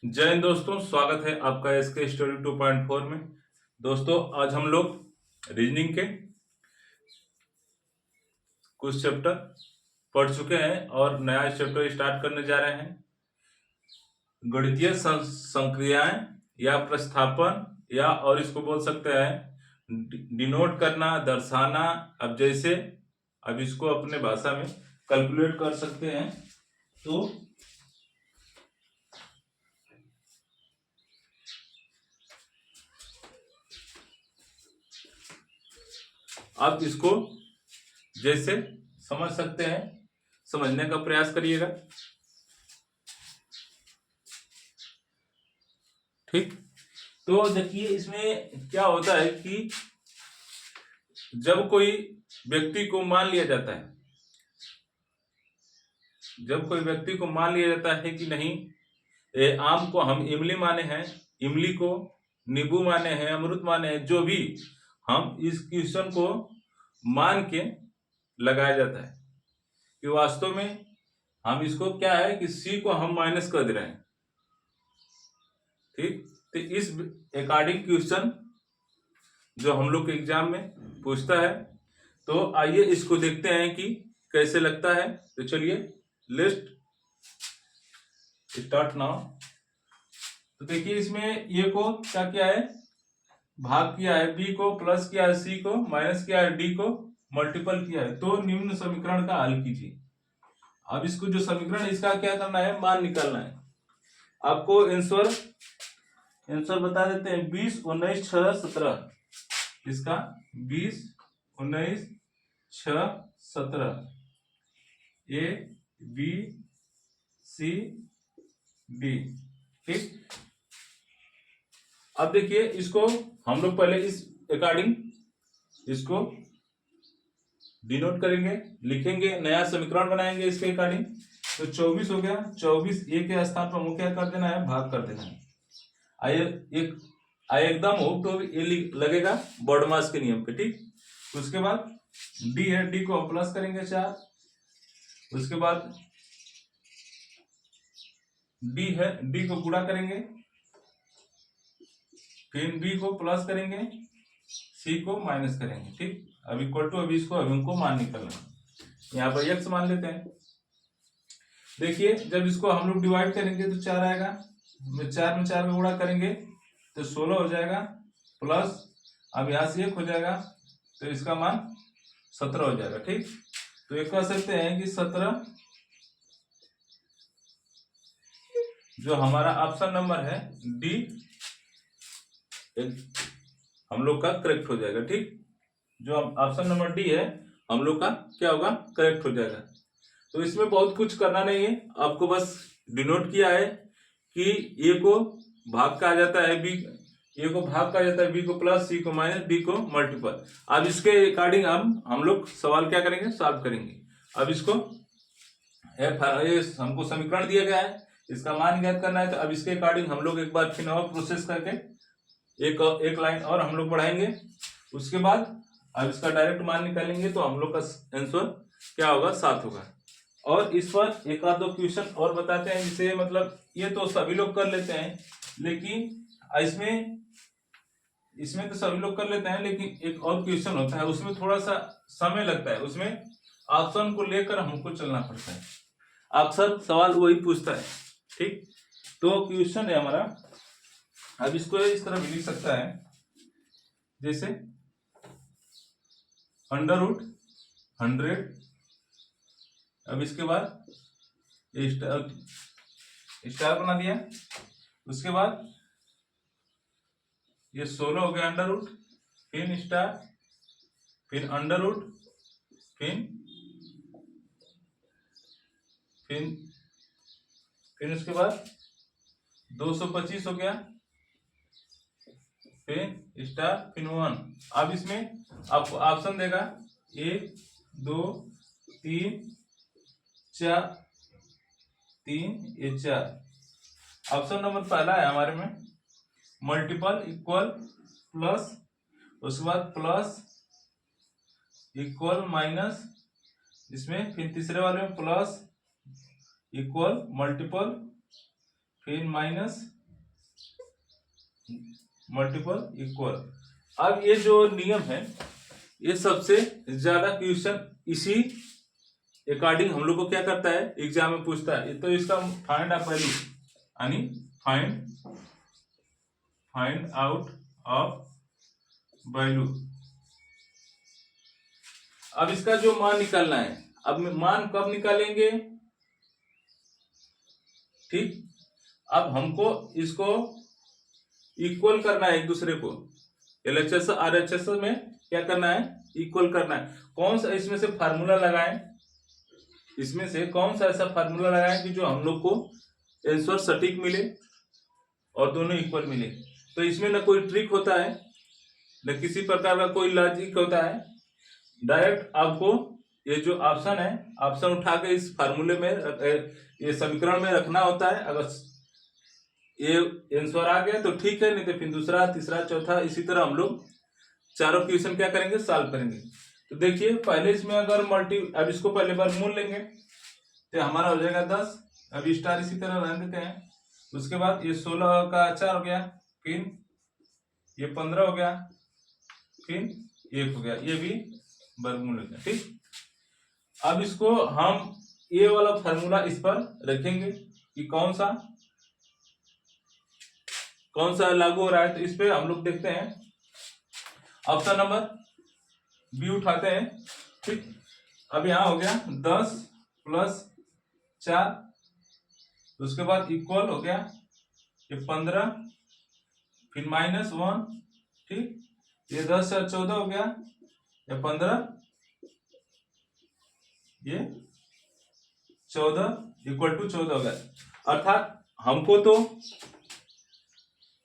जय हिंद दोस्तों, स्वागत है आपका एसके स्टोरी 2.4 में। दोस्तों, आज हम लोग रीजनिंग के कुछ चैप्टर पढ़ चुके हैं और नया चैप्टर स्टार्ट करने जा रहे हैं। गणितीय संक्रियाएं या प्रतिस्थापन, या और इसको बोल सकते हैं डिनोट करना, दर्शाना। अब इसको अपने भाषा में कैलकुलेट कर सकते हैं। तो आप इसको जैसे समझ सकते हैं, समझने का प्रयास करिएगा। ठीक, तो देखिए इसमें क्या होता है कि जब कोई व्यक्ति को मान लिया जाता है, कि नहीं, आम को हम इमली माने हैं, इमली को नींबू माने हैं, अमरूद माने हैं, जो भी हम इस क्वेश्चन को मान के लगाया जाता है कि वास्तव में हम इसको क्या है कि सी को हम माइनस कर दे रहे हैं। ठीक, तो इस अकॉर्डिंग क्वेश्चन जो हम लोग के एग्जाम में पूछता है, तो आइए इसको देखते हैं कि कैसे लगता है। तो चलिए लिस्ट स्टार्ट नाउ। तो देखिए इसमें ए को क्या किया है, भाग किया है, बी को प्लस किया है, सी को माइनस किया है, डी को मल्टीपल किया है। तो निम्न समीकरण का हल कीजिए। अब इसको जो समीकरण इसका क्या करना है, मान निकालना है। आपको आंसर बता देते हैं, 20, 19, 6, 17। इसका 20, 19, 6, 17, ए बी सी डी। ठीक, अब देखिए इसको हम लोग पहले इस अकॉर्डिंग इसको डिनोट करेंगे, लिखेंगे, नया समीकरण बनाएंगे इसके अकॉर्डिंग। तो 24 हो गया, 24 ए के स्थान पर मुझे क्या कर देना है, भाग कर देना है। आई एकदम हो तो ये लगेगा बॉडमास के नियम पे। ठीक, उसके बाद डी है, डी को प्लस करेंगे 4। उसके बाद डी है, डी को गुणा करेंगे, फिर बी को प्लस करेंगे, सी को माइनस करेंगे। ठीक, अब इक्वल टू, अभी इसको अभी उनको मान निकलना है। यहाँ पर एक्स मान लेते हैं। देखिए जब इसको हम लोग डिवाइड करेंगे तो 4 आएगा, 4 में 4 का गुणा करेंगे तो 16 हो जाएगा, प्लस अब यहाँ से 1 हो जाएगा, तो इसका मान 17 हो जाएगा। ठीक, तो एक कह सकते हैं कि 17 जो हमारा ऑप्शन नंबर है डी हम लोग का करेक्ट हो जाएगा। ठीक, जो ऑप्शन नंबर डी है हम लोग का क्या होगा, करेक्ट हो जाएगा। तो इसमें बहुत कुछ करना नहीं है, आपको बस डिनोट किया है कि ए को भाग कहा जाता है, बी ए को भाग कहा जाता है, बी को प्लस, सी को माइनस, डी को मल्टीपल। अब इसके अकॉर्डिंग हम लोग सवाल क्या करेंगे, सॉल्व करेंगे। अब इसको हमको समीकरण दिया गया है, इसका मान ज्ञात करना है। तो अब इसके अकॉर्डिंग हम लोग एक बार फिर और प्रोसेस करके एक लाइन और हम लोग बढ़ाएंगे। उसके बाद अब इसका डायरेक्ट मान निकालेंगे, तो हम लोग का आंसर क्या होगा, 7 होगा। और इस पर एक आध दो क्वेश्चन और बताते हैं, जिसे मतलब ये तो सभी लोग कर लेते हैं, लेकिन इसमें तो सभी लोग कर लेते हैं, लेकिन एक और क्वेश्चन होता है, उसमें थोड़ा सा समय लगता है, उसमें ऑप्शन को लेकर हमको चलना पड़ता है, अक्सर सवाल वही पूछता है। ठीक, तो क्वेश्चन है हमारा, अब इसको इस तरह भी लिख सकता है, जैसे √100। अब इसके बाद स्टार बना दिया। उसके बाद ये 16 हो गया √, फिर स्टार, फिर √, फिर उसके बाद 225 हो गया, फिर स्टार, फिर 1। अब इसमें आपको ऑप्शन देगा 1 2 3 4, 3 ये 4। ऑप्शन नंबर पहला है हमारे में मल्टीपल, इक्वल, प्लस, उसके बाद प्लस, इक्वल, माइनस, इसमें फिर तीसरे वाले में प्लस, इक्वल, मल्टीपल, फिर माइनस मल्टीपल इक्वल। अब ये जो नियम है ये सबसे ज्यादा क्वेश्चन इसी अकॉर्डिंग हम लोग को क्या करता है एग्जाम में पूछता है। तो इसका फाइंड ऑफ वैल्यू यानी फाइंड आउट ऑफ वैल्यू। अब इसका जो मान निकालना है, अब मान कब निकालेंगे, ठीक। अब हमको इसको इक्वल करना है एक दूसरे को, LHS RHS में क्या करना है, इक्वल करना है। कौन सा इसमें से फार्मूला लगाएं, इसमें से कौन सा ऐसा फार्मूला लगाएं कि जो हम लोग को आंसर सटीक मिले और दोनों इक्वल मिले। तो इसमें ना कोई ट्रिक होता है न किसी प्रकार का कोई लॉजिक होता है, डायरेक्ट आपको ये जो ऑप्शन है ऑप्शन उठा के इस फार्मूले में ये समीकरण में रखना होता है। अगर ये आंसर आ गया तो ठीक है, नहीं तो फिर दूसरा तीसरा चौथा इसी तरह हम लोग चारों क्वेश्चन क्या करेंगे, सॉल्व करेंगे। तो देखिए पहले इसमें अगर अब इसको पहले बार मूल लेंगे तो हमारा हो जाएगा 10। अभी स्टार इसी तरह रहने देते हैं। उसके बाद ये 16 का 4 हो गया, फिर ये 15 हो गया, फिर 1 हो गया, ये भी वर्गमूल हो गया, ठीक। अब इसको हम ये वाला फार्मूला इस पर रखेंगे कि कौन सा लागू हो रहा है। तो इस पे हम लोग देखते हैं, ऑप्शन नंबर बी उठाते हैं, ठीक। अब यहाँ हो गया 10 + 4, उसके बाद इक्वल हो गया ये 15, फिर -1, ठीक। ये 10 और 14 हो गया, ये 15, ये 14 = 14 हो गया। अर्थात हमको तो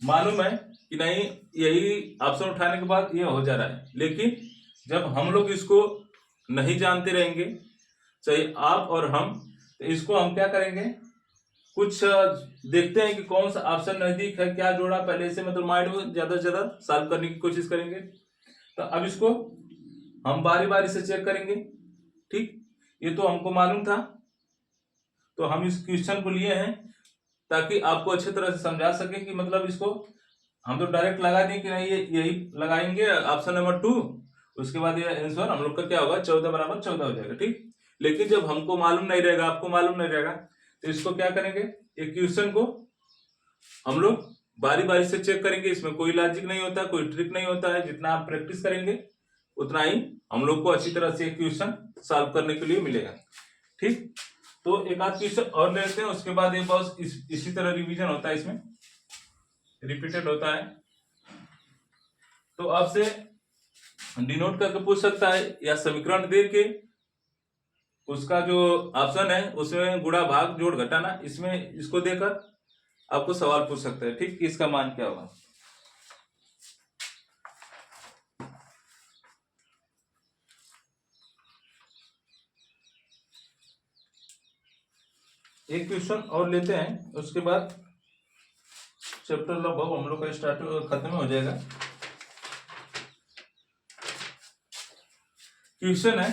मालूम है कि नहीं यही ऑप्शन उठाने के बाद ये हो जा रहा है, लेकिन जब हम लोग इसको नहीं जानते रहेंगे, चाहे आप और हम, तो इसको हम क्या करेंगे, कुछ देखते हैं कि कौन सा ऑप्शन नजदीक है, क्या जोड़ा पहले से, मतलब माइंड में ज्यादा से ज्यादा सॉल्व करने की कोशिश करेंगे। तो अब इसको हम बारी बारी से चेक करेंगे, ठीक। ये तो हमको मालूम था, तो हम इस क्वेश्चन को लिए हैं ताकि आपको अच्छी तरह से समझा सके कि मतलब इसको हम तो डायरेक्ट लगा दें कि नहीं ये यही लगाएंगे ऑप्शन नंबर 2, उसके बाद ये आंसर हम लोग का क्या होगा, 14 = 14 हो जाएगा, ठीक। लेकिन जब हमको मालूम नहीं रहेगा, आपको मालूम नहीं रहेगा, तो इसको क्या करेंगे, एक क्वेश्चन को हम लोग बारी बारी से चेक करेंगे। इसमें कोई लॉजिक नहीं होता, कोई ट्रिक नहीं होता है। जितना आप प्रैक्टिस करेंगे उतना ही हम लोग को अच्छी तरह से क्वेश्चन सॉल्व करने के लिए मिलेगा, ठीक। तो एक आध क्वेश्चन और लेते हैं, उसके बाद ये बस इसी तरह रिवीजन होता है, इसमें रिपीटेड होता है। तो आपसे डिनोट करके पूछ सकता है या समीकरण दे के उसका जो ऑप्शन है उसमें गुणा भाग जोड़ घटाना, इसमें इसको देकर आपको सवाल पूछ सकता है, ठीक, कि इसका मान क्या होगा। एक क्वेश्चन और लेते हैं, उसके बाद चैप्टर लगभग हम लोग का स्टार्ट खत्म हो जाएगा। क्वेश्चन है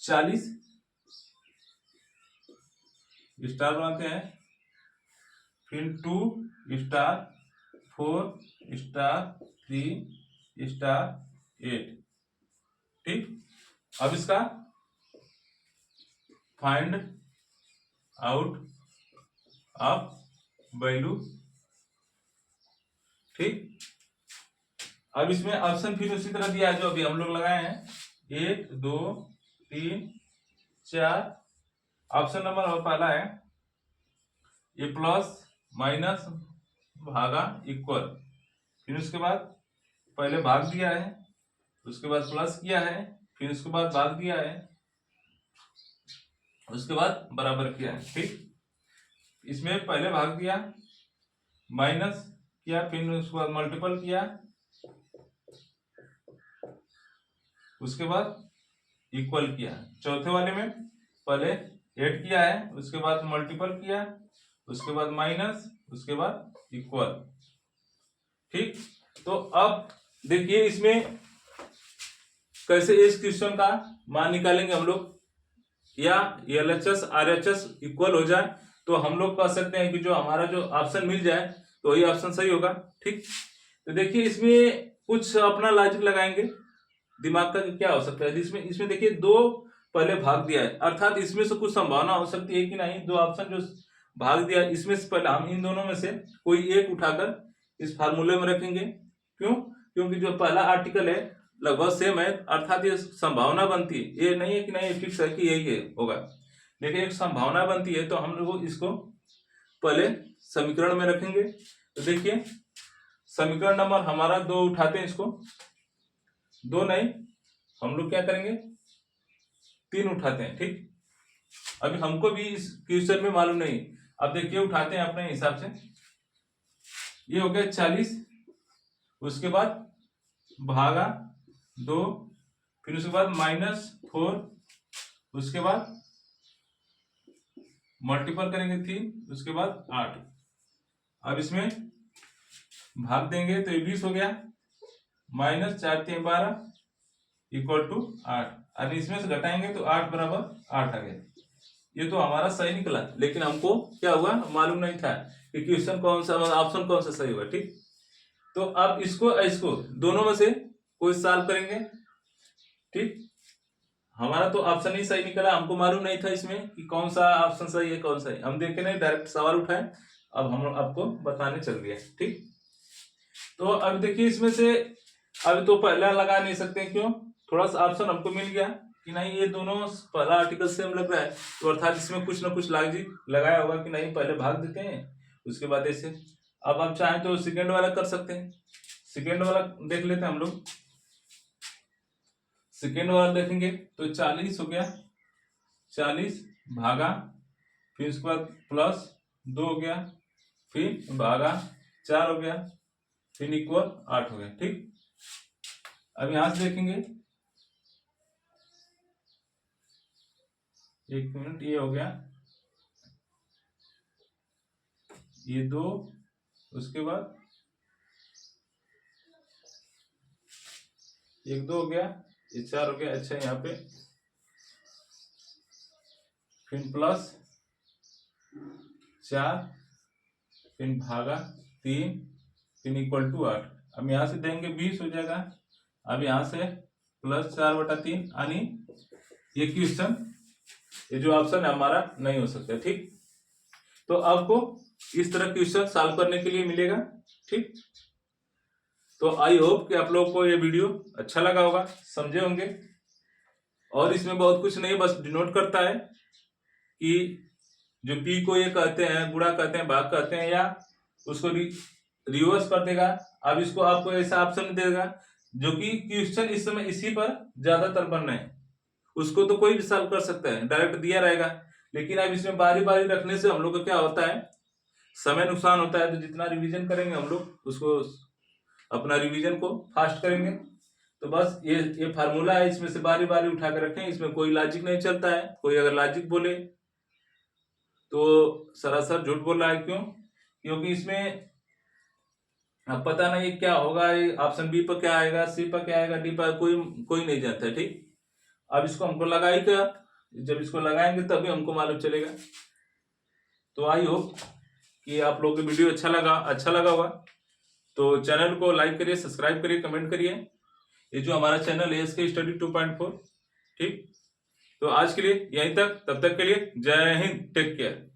40 स्टार बनाते हैं, फिर 2 स्टार 4 स्टार 3 स्टार 8, ठीक। अब इसका फाइंड आउट ऑफ वैल्यू, ठीक। अब इसमें ऑप्शन फिर उसी तरह दिया है जो अभी हम लोग लगाए हैं, 1 2 3 4। ऑप्शन नंबर पहला है ये प्लस माइनस भागा इक्वल, फिर उसके बाद पहले भाग दिया है, उसके बाद प्लस किया है, फिर उसके बाद भाग दिया है, उसके बाद बराबर किया है, ठीक। इसमें पहले भाग दिया, माइनस किया, फिर उसके बाद मल्टीपल किया, उसके बाद इक्वल किया। चौथे वाले में पहले ऐड किया है, उसके बाद मल्टीपल किया, उसके बाद माइनस, उसके बाद इक्वल, ठीक। तो अब देखिए इसमें कैसे इस क्वेश्चन का मान निकालेंगे हम लोग। या LHS RHS इक्वल हो जाए तो हम लोग कह सकते हैं कि जो हमारा जो ऑप्शन मिल जाए तो वही ऑप्शन सही होगा। ठीक, तो देखिए इसमें कुछ अपना लॉजिक लगाएंगे, दिमाग का क्या हो सकता है। इसमें इसमें देखिए दो पहले भाग दिया है, अर्थात इसमें से कुछ संभावना हो सकती है कि नहीं, दो ऑप्शन जो भाग दिया है इसमें से पहले हम इन दोनों में से कोई एक उठाकर इस फार्मूले में रखेंगे। क्यों? क्योंकि जो पहला आर्टिकल है लगभग सेम है, अर्थात ये संभावना बनती है, ये नहीं है कि नहीं फिक्स है कि यही है होगा, लेकिन एक संभावना बनती है। तो हम लोग इसको पहले समीकरण में रखेंगे। तो देखिए समीकरण नंबर हमारा 2 उठाते हैं, इसको 2 नहीं हम लोग क्या करेंगे 3 उठाते हैं। ठीक, अभी हमको भी इस क्वेश्चन में मालूम नहीं, अब देखिए उठाते हैं अपने हिसाब से। ये हो गया 40, उसके बाद भागा 2, फिर उसके बाद -4, उसके बाद मल्टीपल करेंगे 3, उसके बाद 8। अब इसमें भाग देंगे तो ये 20 हो गया, -4 3 12 इक्वल टू 8। अब इसमें से घटाएंगे तो 8 बराबर 8 आ गया। ये तो हमारा सही निकला, लेकिन हमको क्या हुआ मालूम नहीं था कि क्वेश्चन कौन सा, ऑप्शन कौन सा सही हुआ। ठीक, तो अब इसको दोनों में से कोई सॉल्व करेंगे। ठीक, हमारा तो ऑप्शन ही सही निकला, हमको मालूम नहीं था इसमें कि कौन सा ऑप्शन सही है कौन सा है, हम देखे नहीं, डायरेक्ट सवाल उठाए, अब हम आपको बताने चल गए। ठीक, तो अब देखिए इसमें से अब तो पहला लगा नहीं सकते, क्यों, थोड़ा सा ऑप्शन हमको मिल गया कि नहीं ये दोनों पहला आर्टिकल सेम लग रहा है, तो अर्थात इसमें कुछ ना कुछ लॉजिक लगाया होगा कि नहीं पहले भाग देते हैं उसके बाद ऐसे। अब आप चाहें तो सेकेंड वाला कर सकते हैं, सेकेंड वाला देख लेते हैं हम लोग। सेकेंड वाला देखेंगे तो 40 हो गया, 40 भागा, फिर उसके बाद +2 हो गया, फिर भागा 4 हो गया, फिर इक्वल 8 हो गया। ठीक, अब यहां से देखेंगे, एक मिनट, ये हो गया, ये 2, उसके बाद 1 2 हो गया, ये 4 हो गया। अच्छा यहाँ पे फिर +4, फिर भागा 3, फिर इक्वल टू 8। अब यहाँ से देंगे 20 हो जाएगा। अब यहाँ से +4/3 यानी ये क्वेश्चन, ये जो ऑप्शन है हमारा नहीं हो सकता। ठीक, तो आपको इस तरह क्वेश्चन सॉल्व करने के लिए मिलेगा। ठीक, तो आई होप कि आप लोगों को ये वीडियो अच्छा लगा होगा, समझे होंगे, और इसमें बहुत कुछ नहीं, बस डिनोट करता है कि जो पी को ये कहते हैं, गुणा कहते हैं, भाग कहते हैं, या उसको रिवर्स कर देगा। अब इसको आपको ऐसा ऑप्शन देगा जो कि क्वेश्चन इस समय इसी पर ज्यादातर बन रहे हैं, उसको तो कोई भी सॉल्व कर सकता है, डायरेक्ट दिया रहेगा, लेकिन अब इसमें बारी बारी रखने से हम लोग का क्या होता है, समय नुकसान होता है। तो जितना रिवीजन करेंगे हम लोग, उसको अपना रिवीजन को फास्ट करेंगे। तो बस ये फार्मूला है, इसमें से बारी बारी उठा कर रखें, इसमें कोई लॉजिक नहीं चलता है। कोई अगर लॉजिक बोले तो सरासर झूठ बोल रहा है। क्यों? क्योंकि इसमें अब पता नहीं क्या होगा, ऑप्शन बी पर क्या आएगा, सी पर क्या आएगा, डी पर कोई नहीं जानता है। ठीक, अब इसको हमको लगा ही क्या, जब इसको लगाएंगे तभी हमको मालूम चलेगा। तो आई होप कि आप लोगों को वीडियो अच्छा लगा होगा। तो चैनल को लाइक करिए, सब्सक्राइब करिए, कमेंट करिए। ये जो हमारा चैनल है SK स्टडी 2.4। ठीक, तो आज के लिए यहीं तक, तब तक के लिए जय हिंद, टेक केयर।